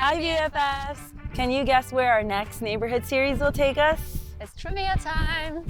Hi BFFs! Can you guess where our next neighborhood series will take us? It's trivia time!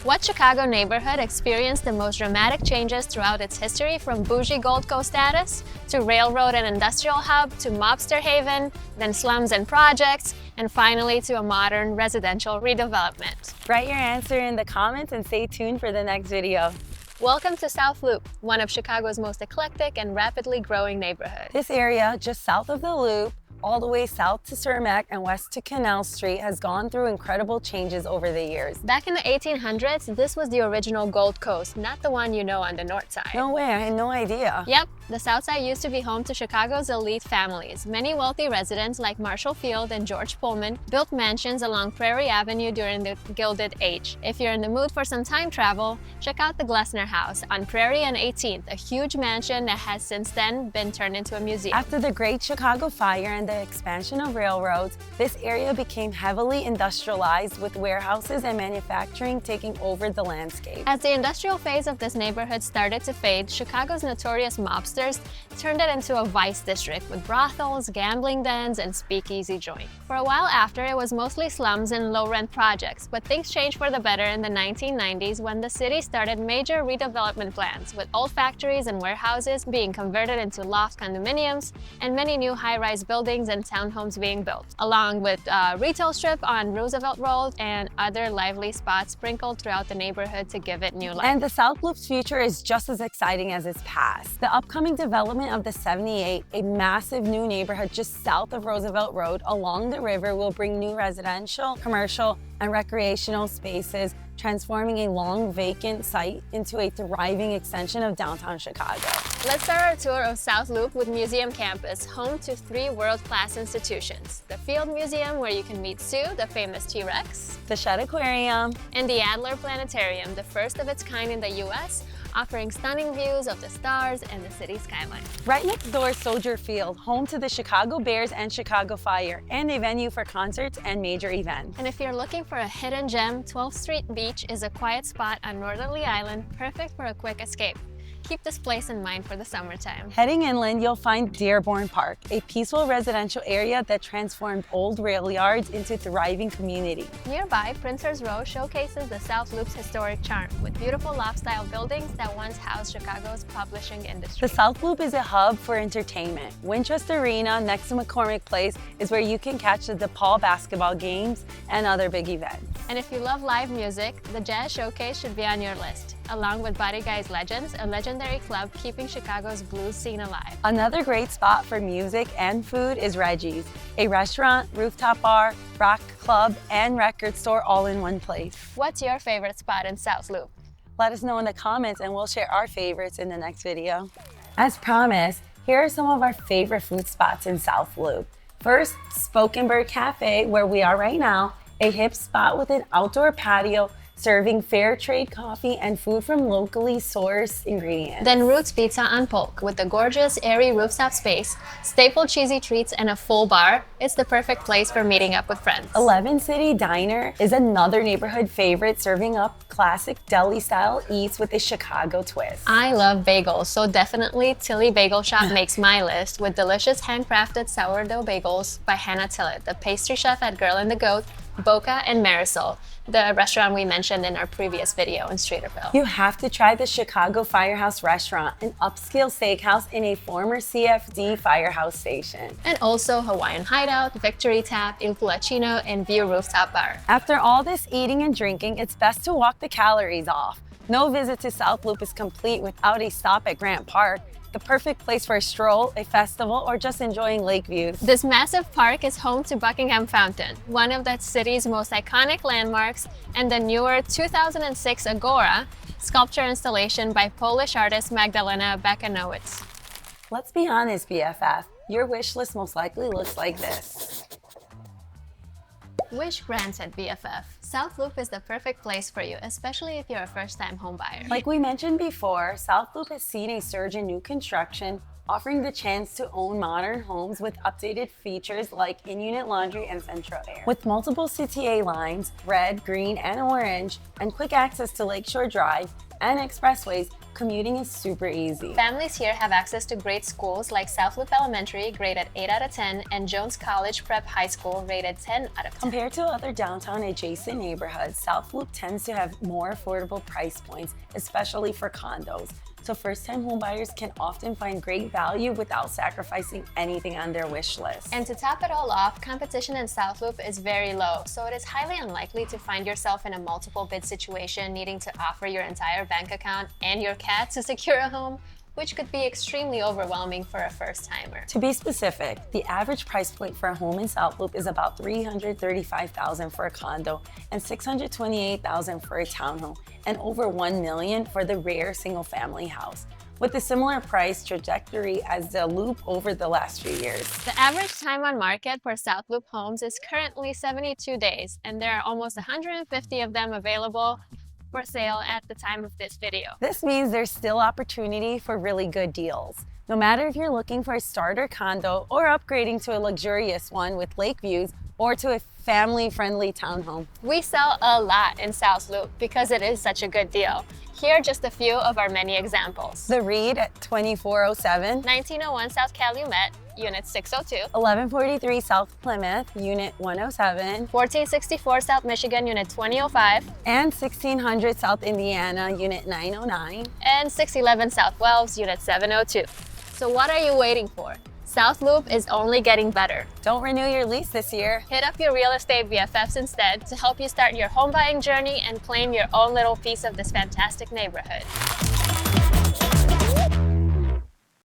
What Chicago neighborhood experienced the most dramatic changes throughout its history, from bougie Gold Coast status, to railroad and industrial hub, to mobster haven, then slums and projects, and finally to a modern residential redevelopment? Write your answer in the comments and stay tuned for the next video. Welcome to South Loop, one of Chicago's most eclectic and rapidly growing neighborhoods. This area, just south of the Loop, all the way south to Cermak and west to Canal Street, has gone through incredible changes over the years. Back in the 1800s, this was the original Gold Coast, not the one you know on the north side. No way, I had no idea. Yep, the south side used to be home to Chicago's elite families. Many wealthy residents like Marshall Field and George Pullman built mansions along Prairie Avenue during the Gilded Age. If you're in the mood for some time travel, check out the Glessner House on Prairie and 18th, a huge mansion that has since then been turned into a museum. After the Great Chicago Fire and the expansion of railroads, this area became heavily industrialized, with warehouses and manufacturing taking over the landscape. As the industrial phase of this neighborhood started to fade, Chicago's notorious mobsters turned it into a vice district with brothels, gambling dens, and speakeasy joints. For a while after, it was mostly slums and low-rent projects, but things changed for the better in the 1990s when the city started major redevelopment plans, with old factories and warehouses being converted into loft condominiums and many new high-rise buildings and townhomes being built, along with a retail strip on Roosevelt Road and other lively spots sprinkled throughout the neighborhood to give it new life. And the South Loop's future is just as exciting as its past. The upcoming development of the 78, a massive new neighborhood just south of Roosevelt Road along the river, will bring new residential, commercial, and recreational spaces, transforming a long vacant site into a thriving extension of downtown Chicago. Let's start our tour of South Loop with Museum Campus, home to 3 world-class institutions: the Field Museum, where you can meet Sue, the famous T-Rex, The Shed Aquarium, and the Adler Planetarium, the first of its kind in the U.S., offering stunning views of the stars and the city skyline. Right next door is Soldier Field, home to the Chicago Bears and Chicago Fire, and a venue for concerts and major events. And if you're looking for a hidden gem, 12th Street Beach is a quiet spot on Northerly Island, perfect for a quick escape. Keep this place in mind for the summertime. Heading inland, you'll find Dearborn Park, a peaceful residential area that transformed old rail yards into a thriving community. Nearby, Printer's Row showcases the South Loop's historic charm, with beautiful loft-style buildings that once housed Chicago's publishing industry. The South Loop is a hub for entertainment. Winchester Arena, next to McCormick Place, is where you can catch the DePaul basketball games and other big events. And if you love live music, the Jazz Showcase should be on your list, along with Buddy Guy's Legends, a legendary club keeping Chicago's blues scene alive. Another great spot for music and food is Reggie's, a restaurant, rooftop bar, rock club, and record store all in one place. What's your favorite spot in South Loop? Let us know in the comments and we'll share our favorites in the next video. As promised, here are some of our favorite food spots in South Loop. First, Spoken Bird Cafe, where we are right now, a hip spot with an outdoor patio serving fair trade coffee and food from locally sourced ingredients. Then Roots Pizza on Polk, with the gorgeous, airy rooftop space, staple cheesy treats, and a full bar. It's the perfect place for meeting up with friends. 11 City Diner is another neighborhood favorite, serving up classic deli-style eats with a Chicago twist. I love bagels, so definitely Tilly Bagel Shop makes my list, with delicious handcrafted sourdough bagels by Hannah Tillett, the pastry chef at Girl and the Goat, Boca, and Marisol, the restaurant we mentioned in our previous video in Streeterville. You have to try the Chicago Firehouse Restaurant, an upscale steakhouse in a former CFD firehouse station. And also Hawaiian Hideout, Victory Tap, Il Pulacino, and View Rooftop Bar. After all this eating and drinking, it's best to walk the calories off. No visit to South Loop is complete without a stop at Grant Park, the perfect place for a stroll, a festival, or just enjoying lake views. This massive park is home to Buckingham Fountain, one of the city's most iconic landmarks, and the newer 2006 Agora, sculpture installation by Polish artist Magdalena Bakanowicz. Let's be honest, BFF, your wish list most likely looks like this. Wish granted, BFF. South Loop is the perfect place for you, especially if you're a first-time homebuyer. Like we mentioned before, South Loop has seen a surge in new construction, offering the chance to own modern homes with updated features like in-unit laundry and central air. With multiple CTA lines, red, green, and orange, and quick access to Lakeshore Drive and expressways, commuting is super easy. Families here have access to great schools like South Loop Elementary, rated 8 out of 10, and Jones College Prep High School, rated 10 out of 10. Compared to other downtown adjacent neighborhoods, South Loop tends to have more affordable price points, especially for condos. So first-time homebuyers can often find great value without sacrificing anything on their wish list. And to top it all off, competition in South Loop is very low, so it is highly unlikely to find yourself in a multiple bid situation needing to offer your entire bank account and your cat to secure a home, which could be extremely overwhelming for a first-timer. To be specific, the average price point for a home in South Loop is about $335,000 for a condo and $628,000 for a townhome, and over $1 million for the rare single-family house, with a similar price trajectory as the Loop over the last few years. The average time on market for South Loop homes is currently 72 days, and there are almost 150 of them available for sale at the time of this video. This means there's still opportunity for really good deals. No matter if you're looking for a starter condo or upgrading to a luxurious one with lake views or to a family-friendly townhome. We sell a lot in South Loop because it is such a good deal. Here are just a few of our many examples. The Reed at 2407, 1901 South Calumet, Unit 602. 1143 South Plymouth, Unit 107, 1464 South Michigan, Unit 2005. and 1600 South Indiana, Unit 909. And 611 South Wells, Unit 702. So what are you waiting for? South Loop is only getting better. Don't renew your lease this year. Hit up your real estate BFFs instead to help you start your home buying journey and claim your own little piece of this fantastic neighborhood.